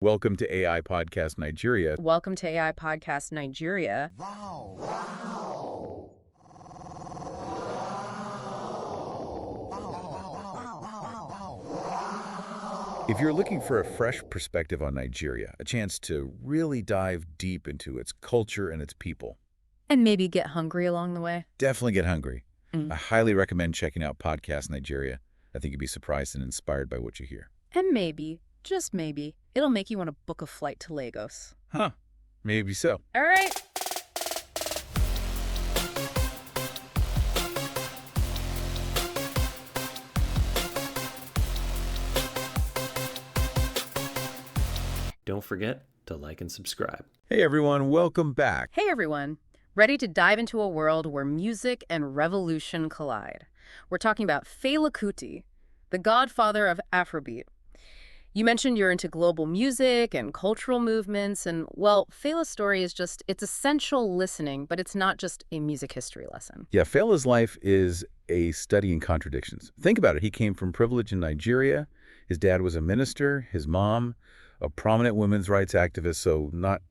Welcome to AI Podcast Nigeria. Welcome to AI Podcast Nigeria. If you're looking for a fresh perspective on Nigeria, a chance to really dive deep into its culture and its people, And maybe get hungry along the way. definitely get hungry. I highly recommend checking out Podcast Nigeria. I think you'll be surprised and inspired by what you hear. And maybe, just maybe, it'll make you want to book a flight to Lagos. Huh. Maybe so. All right. Don't forget to like and subscribe. Hey everyone, welcome back. Hey everyone. Ready to dive into a world where music and revolution collide. We're talking about Fela Kuti, the Godfather of Afrobeat. You mentioned you're into global music and cultural movements, and, well, Fela's story is it's essential listening, but it's not just a music history lesson. Yeah, Fela's life is a study in contradictions. Think about it. He came from privilege in Nigeria. His dad was a minister, his mom a prominent women's rights activist, so not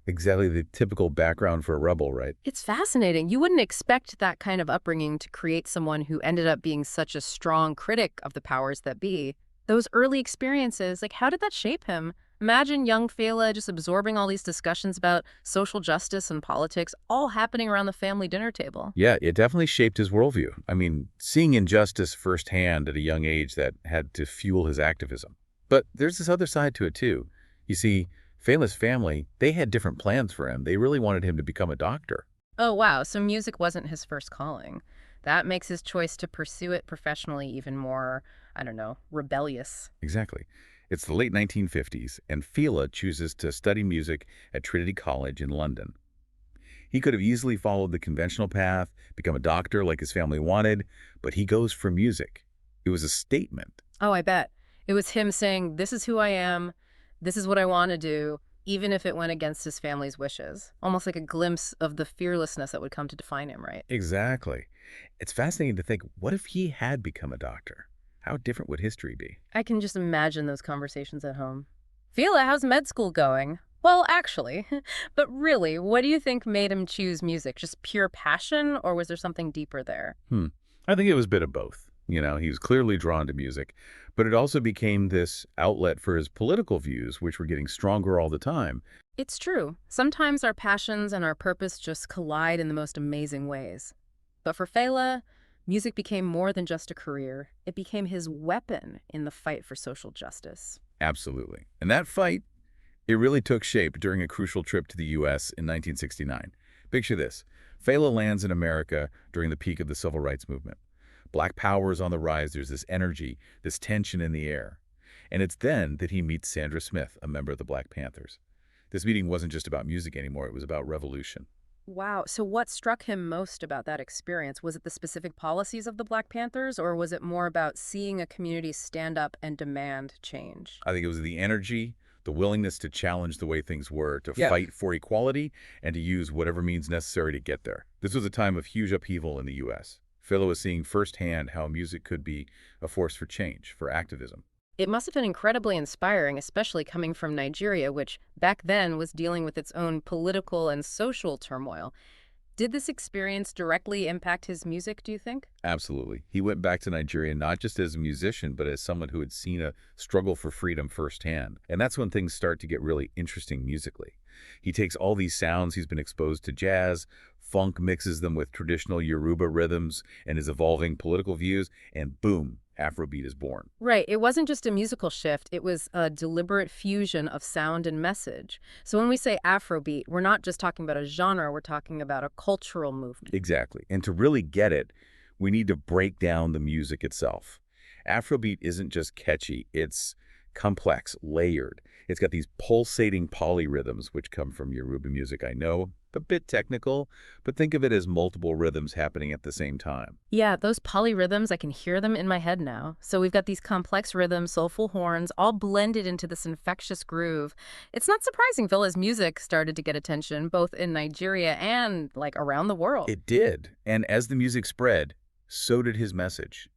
exactly the typical background for a rebel, right? It's fascinating. You wouldn't expect that kind of upbringing to create someone who ended up being such a strong critic of the powers that be. Those early experiences, how did that shape him? Imagine young Fela just absorbing all these discussions about social justice and politics, all happening around the family dinner table. Yeah, it definitely shaped his worldview. I mean, seeing injustice firsthand at a young age that had to fuel his activism. But there's this other side to it, too. You see, Fela's family, they had different plans for him. They really wanted him to become a doctor. Oh, wow. So music wasn't his first calling. That makes his choice to pursue it professionally even more, rebellious. Exactly. It's the late 1950s, and Fela chooses to study music at Trinity College in London. He could have easily followed the conventional path, become a doctor like his family wanted, but he goes for music. It was a statement. Oh, I bet. It was him saying, this is who I am, this is what I want to do, even if it went against his family's wishes. Almost like a glimpse of the fearlessness that would come to define him, right? Exactly. It's fascinating to think, what if he had become a doctor? How different would history be? I can just imagine those conversations at home. Fela, how's med school going? Well, actually. But really, what do you think made him choose music? Just pure passion, or was there something deeper there? I think it was a bit of both. He was clearly drawn to music, but it also became this outlet for his political views, which were getting stronger all the time. It's true. Sometimes our passions and our purpose just collide in the most amazing ways. But for Fela, music became more than just a career. It became his weapon in the fight for social justice. Absolutely. And that fight, it really took shape during a crucial trip to the U.S. in 1969. Picture this. Fela lands in America during the peak of the civil rights movement. Black power is on the rise. There's this energy, this tension in the air. And it's then that he meets Sandra Smith, a member of the Black Panthers. This meeting wasn't just about music anymore. It was about revolution. Wow. So what struck him most about that experience? Was it the specific policies of the Black Panthers, or was it more about seeing a community stand up and demand change? I think it was the energy, the willingness to challenge the way things were, to fight for equality, and to use whatever means necessary to get there. This was a time of huge upheaval in the U.S. Fela was seeing firsthand how music could be a force for change, for activism. It must have been incredibly inspiring, especially coming from Nigeria, which back then was dealing with its own political and social turmoil. Did this experience directly impact his music, do you think? Absolutely. He went back to Nigeria not just as a musician, but as someone who had seen a struggle for freedom firsthand. And that's when things start to get really interesting musically. He takes all these sounds, he's been exposed to jazz, funk, mixes them with traditional Yoruba rhythms and his evolving political views, and boom, Afrobeat is born. Right. It wasn't just a musical shift. It was a deliberate fusion of sound and message. So when we say Afrobeat, we're not just talking about a genre, we're talking about a cultural movement. Exactly. And to really get it, we need to break down the music itself. Afrobeat isn't just catchy, it's complex, layered. It's got these pulsating polyrhythms, which come from Yoruba music. I know, a bit technical, but think of it as multiple rhythms happening at the same time. Yeah, those polyrhythms, I can hear them in my head now. So we've got these complex rhythms, soulful horns, all blended into this infectious groove. It's not surprising Fela's music started to get attention, both in Nigeria and, around the world. It did. And as the music spread, so did his message.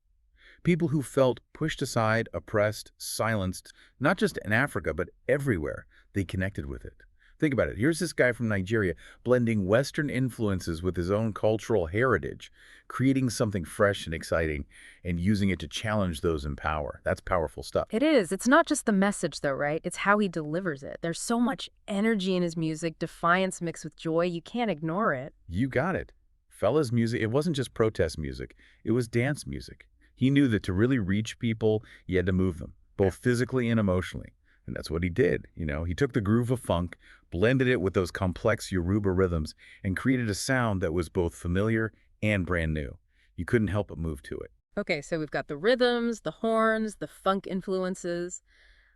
People who felt pushed aside, oppressed, silenced, not just in Africa, but everywhere. They connected with it. Think about it. Here's this guy from Nigeria blending Western influences with his own cultural heritage, creating something fresh and exciting, and using it to challenge those in power. That's powerful stuff. It is. It's not just the message, though, right? It's how he delivers it. There's so much energy in his music, defiance mixed with joy. You can't ignore it. You got it. Fela's music, it wasn't just protest music. It was dance music. He knew that to really reach people, you had to move them, both physically and emotionally. And that's what he did. He took the groove of funk, blended it with those complex Yoruba rhythms, and created a sound that was both familiar and brand new. You couldn't help but move to it. Okay, so we've got the rhythms, the horns, the funk influences.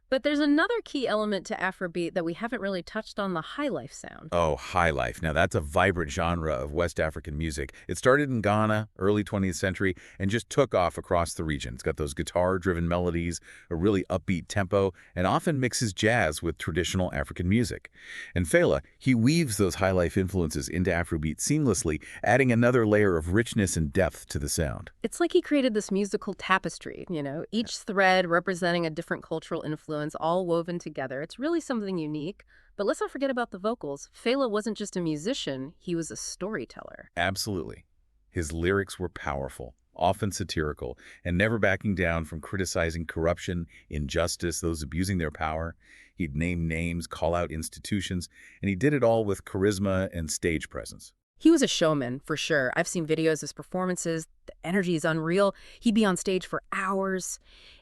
But there's another key element to Afrobeat that we haven't really touched on, the highlife sound. Oh, highlife. Now, that's a vibrant genre of West African music. It started in Ghana, early 20th century, and just took off across the region. It's got those guitar-driven melodies, a really upbeat tempo, and often mixes jazz with traditional African music. And Fela, he weaves those highlife influences into Afrobeat seamlessly, adding another layer of richness and depth to the sound. It's like he created this musical tapestry, each thread representing a different cultural influence, all woven together. It's really something unique. But let's not forget about the vocals. Fela wasn't just a musician, he was a storyteller. Absolutely. His lyrics were powerful, often satirical, and never backing down from criticizing corruption, injustice, those abusing their power. He'd name names, call out institutions, and he did it all with charisma and stage presence. He was a showman, for sure. I've seen videos of his performances. The energy is unreal. He'd be on stage for hours,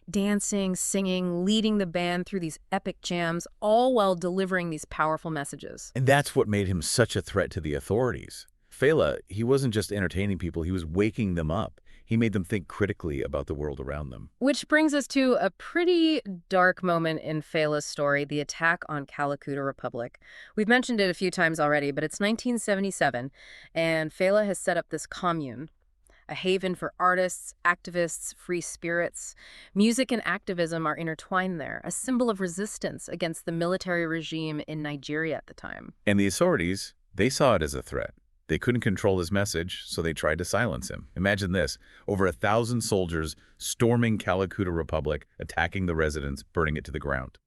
dancing, singing, leading the band through these epic jams, all while delivering these powerful messages. And that's what made him such a threat to the authorities. Fela, he wasn't just entertaining people, he was waking them up. He made them think critically about the world around them. Which brings us to a pretty dark moment in Fela's story, the attack on Calacuta Republic. We've mentioned it a few times already, but it's 1977, and Fela has set up this commune, a haven for artists, activists, free spirits. Music and activism are intertwined there, a symbol of resistance against the military regime in Nigeria at the time. And the authorities, they saw it as a threat. They couldn't control his message, so they tried to silence him. Imagine this, over 1,000 soldiers storming Calacuta Republic, attacking the residence, burning it to the ground.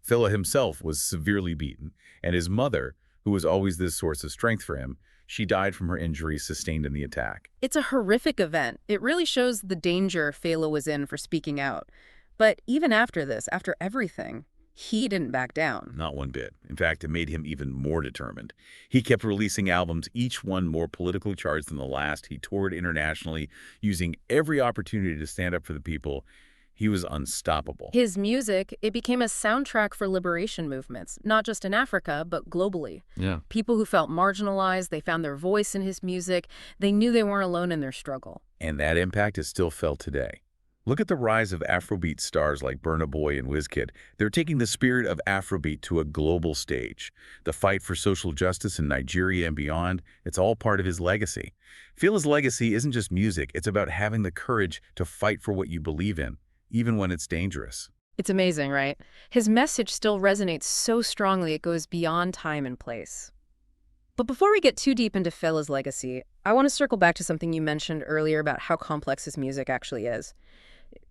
Fela himself was severely beaten, and his mother, who was always this source of strength for him, she died from her injuries sustained in the attack. It's a horrific event. It really shows the danger Fela was in for speaking out. But even after this, after everything, he didn't back down. Not one bit. In fact, it made him even more determined. He kept releasing albums, each one more politically charged than the last. He toured internationally, using every opportunity to stand up for the people. He was unstoppable. His music, it became a soundtrack for liberation movements, not just in Africa, but globally. Yeah. People who felt marginalized, they found their voice in his music. They knew they weren't alone in their struggle. And that impact is still felt today. Look at the rise of Afrobeat stars like Burna Boy and Wizkid. They're taking the spirit of Afrobeat to a global stage. The fight for social justice in Nigeria and beyond, it's all part of his legacy. Fela's legacy isn't just music, it's about having the courage to fight for what you believe in, even when it's dangerous. It's amazing, right? His message still resonates so strongly it goes beyond time and place. But before we get too deep into Fela's legacy, I want to circle back to something you mentioned earlier about how complex his music actually is.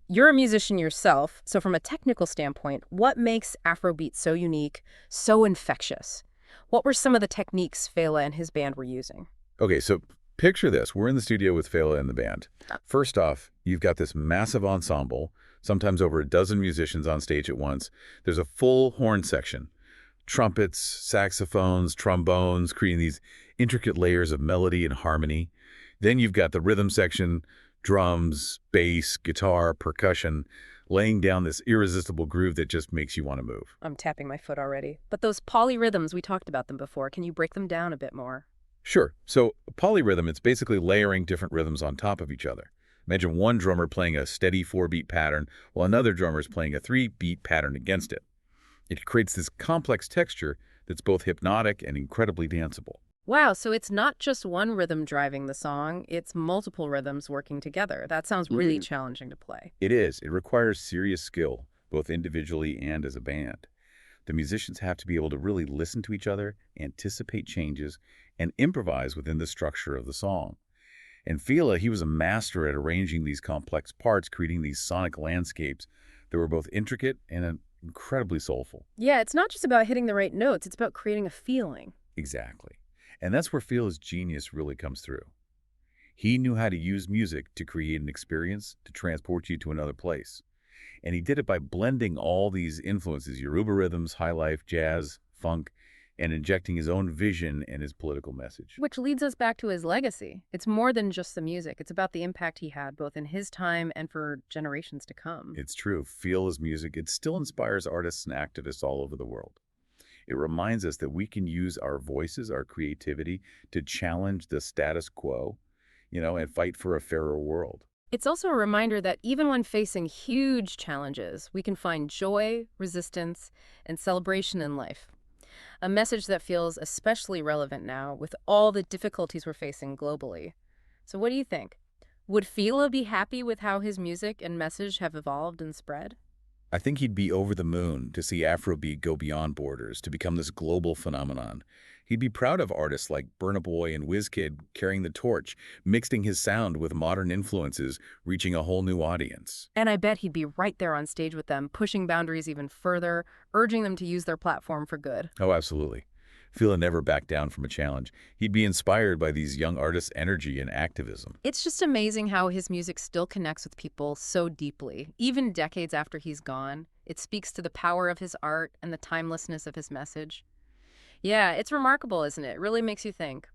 You're a musician yourself, so from a technical standpoint, what makes Afrobeat so unique, so infectious? What were some of the techniques Fela and his band were using? Okay, so picture this. We're in the studio with Fela and the band. First off, you've got this massive ensemble, sometimes over a dozen musicians on stage at once. There's a full horn section, trumpets, saxophones, trombones, creating these intricate layers of melody and harmony. Then you've got the rhythm section, drums, bass, guitar, percussion, laying down this irresistible groove that just makes you want to move. I'm tapping my foot already. But those polyrhythms, we talked about them before. Can you break them down a bit more? Sure. So polyrhythm, it's basically layering different rhythms on top of each other. Imagine one drummer playing a steady 4-beat pattern while another drummer is playing a 3-beat pattern against it. It creates this complex texture that's both hypnotic and incredibly danceable. Wow, so it's not just one rhythm driving the song, it's multiple rhythms working together. That sounds really challenging to play. It is. It requires serious skill, both individually and as a band. The musicians have to be able to really listen to each other, anticipate changes, and improvise within the structure of the song. And Fela, he was a master at arranging ththese complex parts, creating these sonic landscapes that were both intricate and incredibly soulful. Yeah, it's not just about hitting the right notes, it's about creating a feeling. Exactly. And that's where Fela's genius really comes through. He knew how to use music to create an experience, to transport you to another place. And he did it by blending all these influences, Yoruba rhythms, high life, jazz, funk, and injecting his own vision and his political message. Which leads us back to his legacy. It's more than just the music. It's about the impact he had, both in his time and for generations to come. It's true. Fela's music, it still inspires artists and activists all over the world. It reminds us that we can use our voices, our creativity, to challenge the status quo, and fight for a fairer world. It's also a reminder that even when facing huge challenges, we can find joy, resistance, and celebration in life. A message that feels especially relevant now with all the difficulties we're facing globally. So what do you think? Would Fela be happy with how his music and message have evolved and spread? I think he'd be over the moon to see Afrobeat go beyond borders, to become this global phenomenon. He'd be proud of artists like Burna Boy and Wizkid carrying the torch, mixing his sound with modern influences, reaching a whole new audience. And I bet he'd be right there on stage with them, pushing boundaries even further, urging them to use their platform for good. Oh, absolutely. Fela never backed down from a challenge. He'd be inspired by these young artists' energy and activism. It's just amazing how his music still connects with people so deeply. Even decades after he's gone, it speaks to the power of his art and the timelessness of his message. Yeah, it's remarkable, isn't it? It really makes you think.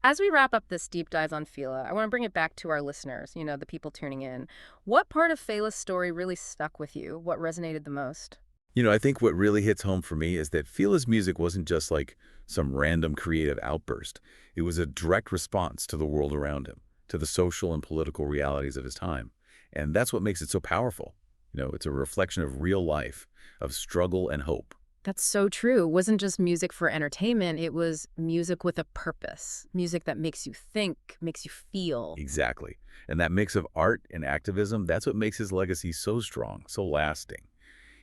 As we wrap up this deep dive on Fela, I want to bring it back to our listeners, the people tuning in. What part of Fela's story really stuck with you? What resonated the most? I think what really hits home for me is that Fela's music wasn't just like some random creative outburst. It was a direct response to the world around him, to the social and political realities of his time. And that's what makes it so powerful. It's a reflection of real life, of struggle and hope. That's so true. It wasn't just music for entertainment. It was music with a purpose. Music that makes you think, makes you feel. Exactly. And that mix of art and activism, that's what makes his legacy so strong, so lasting.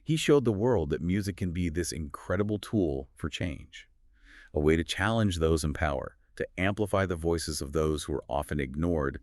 He showed the world that music can be this incredible tool for change, a way to challenge those in power, to amplify the voices of those who are often ignored,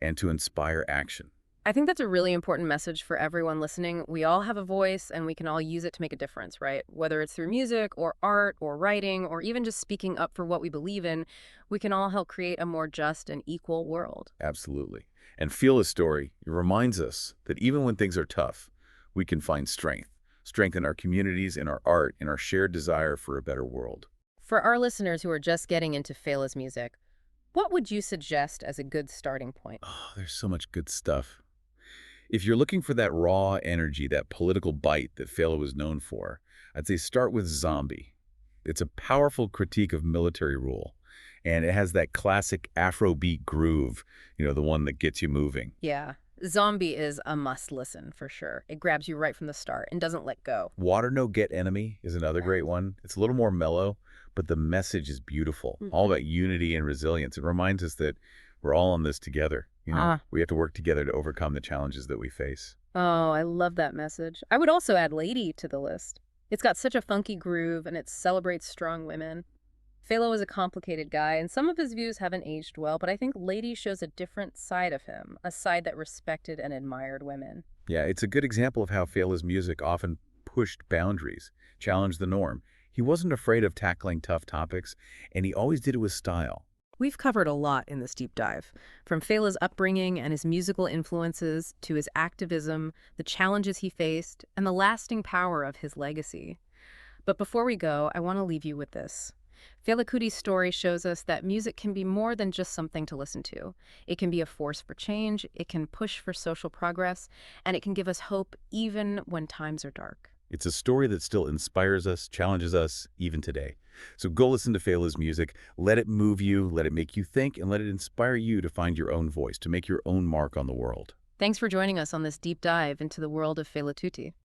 and to inspire action. I think that's a really important message for everyone listening. We all have a voice and we can all use it to make a difference, right? Whether it's through music or art or writing or even just speaking up for what we believe in, we can all help create a more just and equal world. Absolutely. And Fela's story, it reminds us that even when things are tough, we can find strength. Strength in our communities, in our art, in our shared desire for a better world. For our listeners who are just getting into Fela's music, what would you suggest as a good starting point? Oh, there's so much good stuff. If you're looking for that raw energy, that political bite that Fela was known for, I'd say start with Zombie. It's a powerful critique of military rule, and it has that classic Afrobeat groove, the one that gets you moving. Yeah. Zombie is a must listen for sure. It grabs you right from the start and doesn't let go. Water No Get Enemy is another great one. It's a little more mellow, but the message is beautiful. All about unity and resilience. It reminds us that we're all in this together. We have to work together to overcome the challenges that we face. Oh, I love that message. I would also add Lady to the list. It's got such a funky groove and it celebrates strong women. Fela was a complicated guy, and some of his views haven't aged well, but I think Lady shows a different side of him, a side that respected and admired women. Yeah, it's a good example of how Fela's music often pushed boundaries, challenged the norm. He wasn't afraid of tackling tough topics, and he always did it with style. We've covered a lot in this deep dive, from Fela's upbringing and his musical influences to his activism, the challenges he faced, and the lasting power of his legacy. But before we go, I want to leave you with this. Fela Kuti's story shows us that music can be more than just something to listen to. It can be a force for change, it can push for social progress, and it can give us hope even when times are dark. It's a story that still inspires us, challenges us, even today. So go listen to Fela's music, let it move you, let it make you think, and let it inspire you to find your own voice, to make your own mark on the world. Thanks for joining us on this deep dive into the world of Fela Kuti.